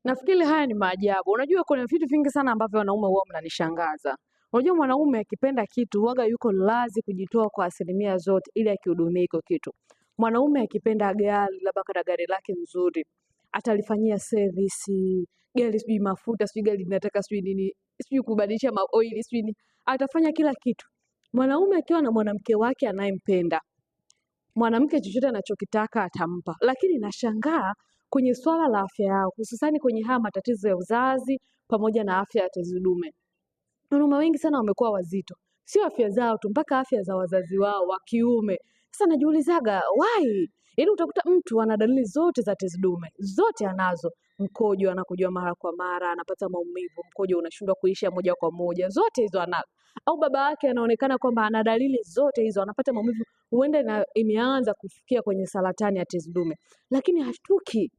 Nafikiri haya ni maajabu. Unajua kuna vitu vingi sana ambavyo wanaume huwa mnanishangaza. Unajua mwanaume akipenda kitu huwaga yuko lazi kujitoa kwa asilimia zote ili akihudumia hiko kitu. Mwanaume akipenda gari, labda kana gari lake nzuri, atalifanyia service, gari sijui mafuta, sijui gari linataka sijui nini, sijui kubadilisha maoili, sijui nini. Atafanya kila kitu. Mwanaume akiwa na mwanamke wake anayempenda, mwanamke chochote anachokitaka atampa. Lakini nashangaa kwenye swala la afya yao, hususani kwenye haya matatizo ya uzazi pamoja na afya ya tezi dume. Wanaume wengi sana wamekuwa wazito, sio afya zao tu, mpaka afya za wazazi wao wa kiume. Sasa najiulizaga why? Yaani utakuta mtu ana dalili zote za tezi dume, zote anazo. Mkojo anakojoa mara kwa mara, anapata maumivu, mkojo unashindwa kuisha moja kwa moja, zote hizo anazo. Au baba yake anaonekana kwamba ana dalili zote hizo, anapata maumivu, huenda na imeanza kufikia kwenye saratani ya tezi dume, lakini hashtuki.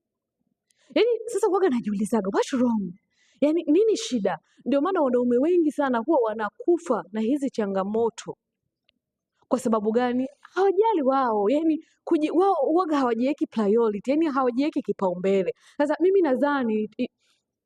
Yaani sasa huwaga najiulizaga what's wrong? Yaani nini shida? Ndio maana wanaume wengi sana huwa wanakufa na hizi changamoto. Kwa sababu gani? Hawajali wao, yani wao huwaga hawajiweki priority, yani hawajiweki kipaumbele. Sasa mimi nadhani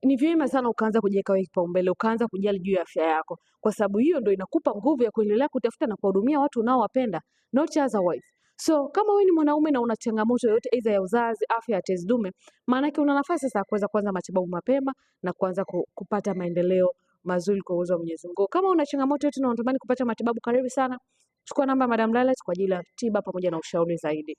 ni vyema sana ukaanza kujiweka wewe kipaumbele, ukaanza kujali juu ya afya yako, kwa sababu hiyo ndio inakupa nguvu ya kuendelea kutafuta na kuhudumia watu unaowapenda, not otherwise. So kama wewe ni mwanaume na una changamoto yoyote aidha ya uzazi, afya ya tezi dume, maana yake una nafasi sasa ya kuweza kuanza matibabu mapema na kuanza kupata maendeleo mazuri kwa uwezo wa Mwenyezi Mungu. Kama una changamoto yoyote na unatamani kupata matibabu, karibu sana. Chukua namba Madam Lalet kwa ajili ya tiba pamoja na ushauri zaidi.